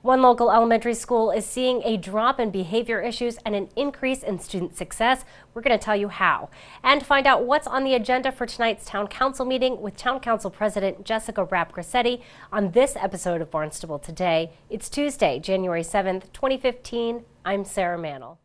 One local elementary school is seeing a drop in behavior issues and an increase in student success. We're going to tell you how and find out what's on the agenda for tonight's Town Council meeting with Town Council President Jessica Rapp-Grassetti on this episode of Barnstable Today. It's Tuesday, January 7th, 2015. I'm Sarah Mannel.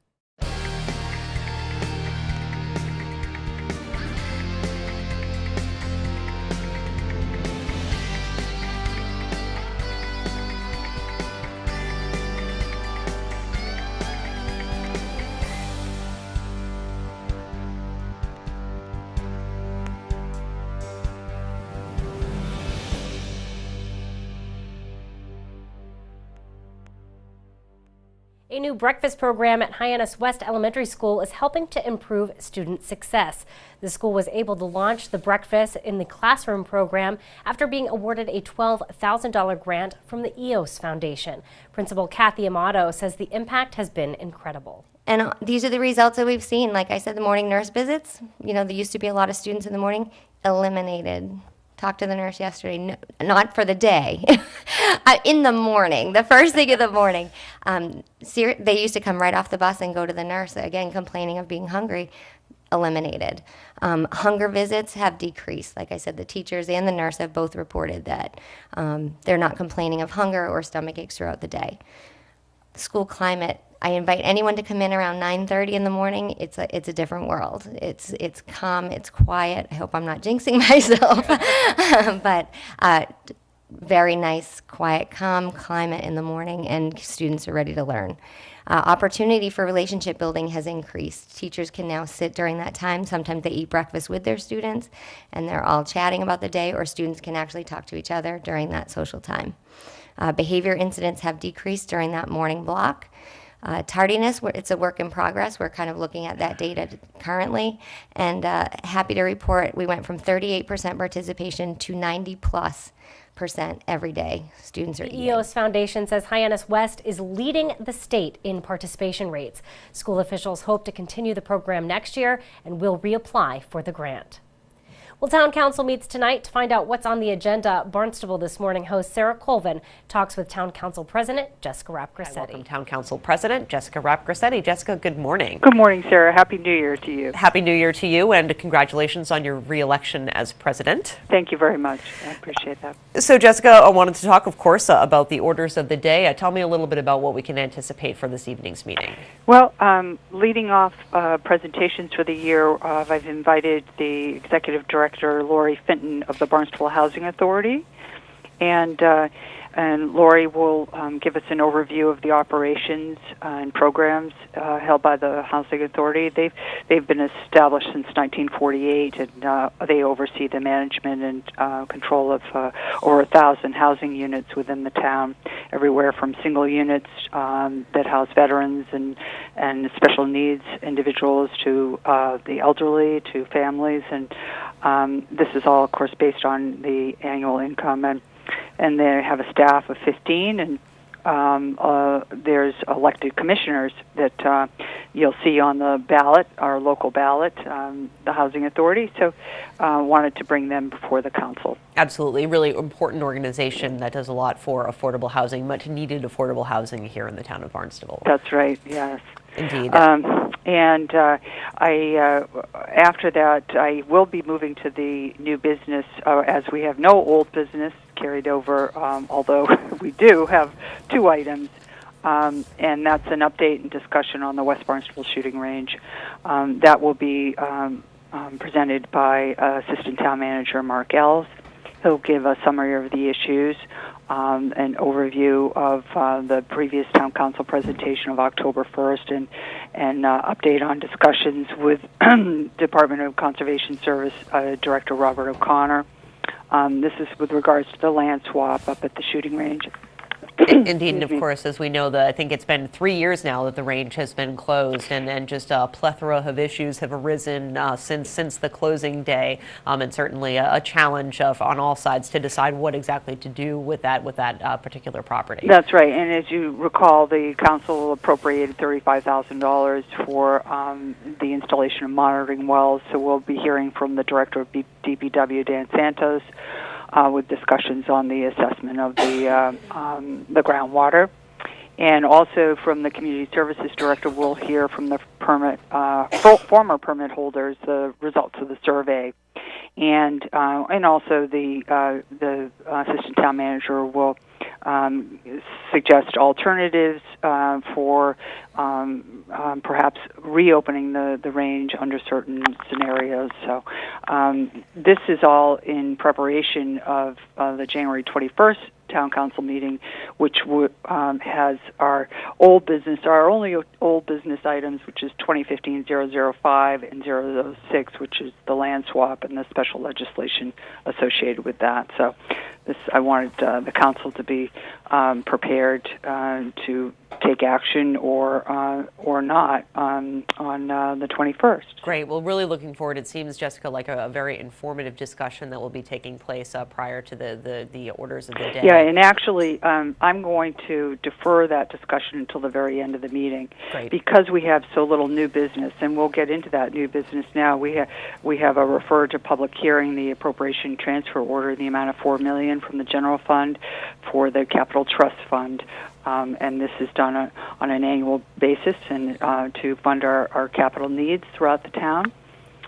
A new breakfast program at Hyannis West Elementary School is helping to improve student success. The school was able to launch the breakfast in the classroom program after being awarded a $12,000 grant from the EOS Foundation. Principal Kathy Amato says the impact has been incredible. And these are the results that we've seen. Like I said, the morning nurse visits, there used to be a lot of students in the morning, eliminated. Talked to the nurse yesterday, no, not for the day, in the morning, the first thing of the morning. They used to come right off the bus and go to the nurse, again, complaining of being hungry, eliminated. Hunger visits have decreased. Like I said, the teachers and the nurse have both reported that they're not complaining of hunger or stomach aches throughout the day. School climate, I invite anyone to come in around 9:30 in the morning. It's a different world. It's calm, it's quiet. I hope I'm not jinxing myself, but very nice, quiet, calm climate in the morning, and students are ready to learn. Opportunity for relationship building has increased. Teachers can now sit during that time. Sometimes they eat breakfast with their students, and they're all chatting about the day, or students can actually talk to each other during that social time. Behavior incidents have decreased during that morning block. Tardiness, it's a work in progress. We're kind of looking at that data currently, and happy to report we went from 38% participation to 90+% every day. Students are eating. The EOS Foundation says Hyannis West is leading the state in participation rates. School officials hope to continue the program next year and will reapply for the grant. Well, Town Council meets tonight to find out what's on the agenda. Barnstable This Morning host Sarah Colvin talks with Town Council President Jessica Rapp-Grassetti. Welcome, Town Council President Jessica Rapp-Grassetti. Jessica, good morning. Good morning, Sarah. Happy New Year to you. Happy New Year to you, and congratulations on your re-election as president. Thank you very much. I appreciate that. So, Jessica, I wanted to talk, of course, about the orders of the day. Tell me a little bit about what we can anticipate for this evening's meeting. Well, leading off presentations for the year, I've invited the Executive Director, Lori Fenton of the Barnstable Housing Authority, and Lori will give us an overview of the operations and programs held by the Housing Authority. They've been established since 1948, and they oversee the management and control of over 1,000 housing units within the town, everywhere from single units that house veterans and special needs individuals to the elderly, to families, and this is all, of course, based on the annual income, and they have a staff of 15, and there's elected commissioners that you'll see on the ballot, our local ballot, the Housing Authority, so wanted to bring them before the council. Absolutely, really important organization that does a lot for affordable housing, much needed affordable housing here in the town of Barnstable. That's right, yes. Indeed. And after that, I will be moving to the new business, as we have no old business carried over, although we do have two items, and that's an update and discussion on the West Barnstable shooting range. That will be presented by Assistant Town Manager Mark Ells. He'll give a summary of the issues, an overview of the previous Town Council presentation of October 1st, and update on discussions with Department of Conservation Service Director Robert O'Connor. This is with regards to the land swap up at the shooting range. Indeed, and of course, as we know, I think it's been 3 years now that the range has been closed, and just a plethora of issues have arisen since the closing day, and certainly a challenge on all sides to decide what exactly to do with that particular property. That's right, and as you recall, the council appropriated $35,000 for the installation of monitoring wells. So we'll be hearing from the director of DPW, Dan Santos, with discussions on the assessment of the groundwater. And also from the Community Services Director, we'll hear from the former permit holders the results of the survey. And also the assistant town manager will suggest alternatives for perhaps reopening the range under certain scenarios. So this is all in preparation of the January 21st Town Council meeting, which has our only old business items, which is 2015-005 and 006, which is the land swap and the special legislation associated with that. So I wanted the council to be prepared to take action or not on the 21st. Great. Well, really looking forward. It seems, Jessica, like a very informative discussion that will be taking place prior to the orders of the day. Yeah, and actually, I'm going to defer that discussion until the very end of the meeting. Great. Because we have so little new business, and we'll get into that new business now. We have a referred to public hearing the appropriation transfer order in the amount of $4 million from the general fund for the capital trust fund. And this is done on an annual basis and to fund our capital needs throughout the town.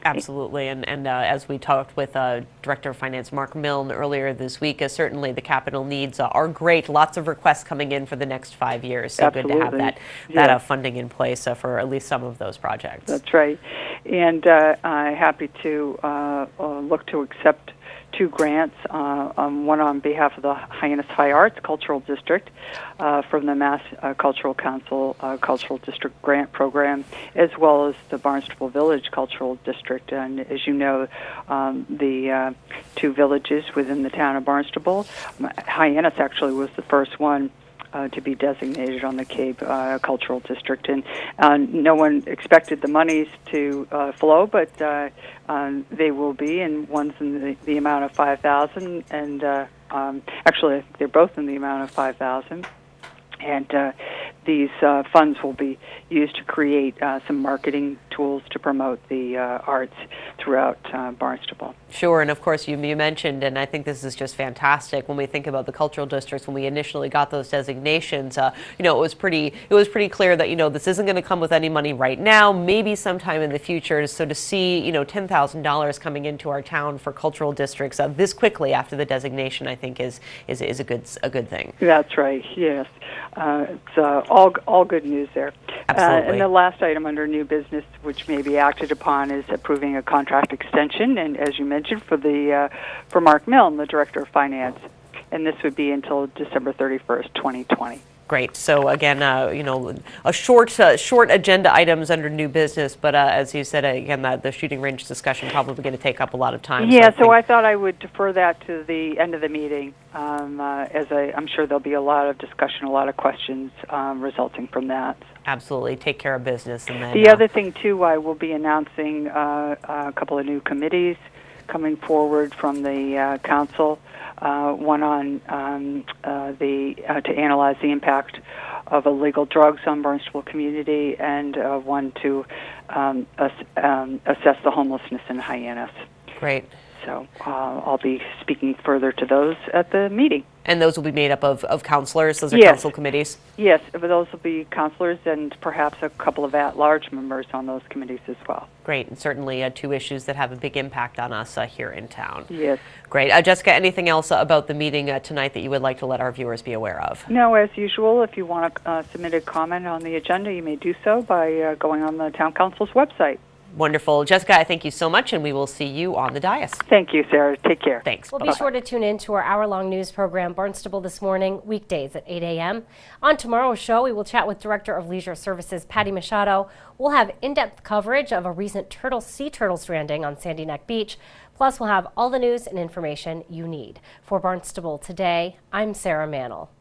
Absolutely, and as we talked with Director of Finance Mark Milne earlier this week, certainly the capital needs are great. Lots of requests coming in for the next 5 years. So Absolutely. Good to have that funding in place for at least some of those projects. That's right, and I'm happy to look to accept 2 grants, one on behalf of the Hyannis High Arts Cultural District from the Mass Cultural Council Cultural District Grant Program, as well as the Barnstable Village Cultural District. And as you know, the 2 villages within the town of Barnstable, Hyannis actually was the first one to be designated on the Cape Cultural District, and no one expected the monies to flow, but they will be, and one's in the amount of $5,000, and actually I think they're both in the amount of $5,000. And these funds will be used to create some marketing tools to promote the arts throughout Barnstable. Sure, and of course you mentioned, and I think this is just fantastic when we think about the cultural districts. When we initially got those designations, it was pretty clear that this isn't going to come with any money right now. Maybe sometime in the future. So to see $10,000 coming into our town for cultural districts this quickly after the designation, I think is a good thing. That's right. Yes, it's all good news there. Absolutely. And the last item under new business, which may be acted upon, is approving a contract extension, and as you mentioned, for Mark Milne, the Director of Finance, and this would be until December 31st, 2020. Great. So again, a short agenda items under new business, but as you said, again, the shooting range discussion probably going to take up a lot of time. Yeah, so I thought I would defer that to the end of the meeting, as I'm sure there'll be a lot of discussion, a lot of questions resulting from that. Absolutely. Take care of business. And then the other thing, too, I will be announcing a couple of new committees coming forward from the council. One on to analyze the impact of illegal drugs on Barnstable community, and one to assess the homelessness in Hyannis. Great. So I'll be speaking further to those at the meeting. And those will be made up of counselors? Those are Yes. council committees? Yes, but those will be counselors and perhaps a couple of at-large members on those committees as well. Great, and certainly 2 issues that have a big impact on us here in town. Yes. Great. Jessica, anything else about the meeting tonight that you would like to let our viewers be aware of? No, as usual, if you want to submit a comment on the agenda, you may do so by going on the Town Council's website. Wonderful. Jessica, I thank you so much, and we will see you on the dais. Thank you, Sarah. Take care. Thanks. We'll Bye-bye. be sure to tune in to our hour-long news program, Barnstable This Morning, weekdays at 8 a.m. On tomorrow's show, we will chat with Director of Leisure Services, Patty Machado. We'll have in-depth coverage of a recent sea turtle stranding on Sandy Neck Beach. Plus, we'll have all the news and information you need. For Barnstable Today, I'm Sarah Mannel.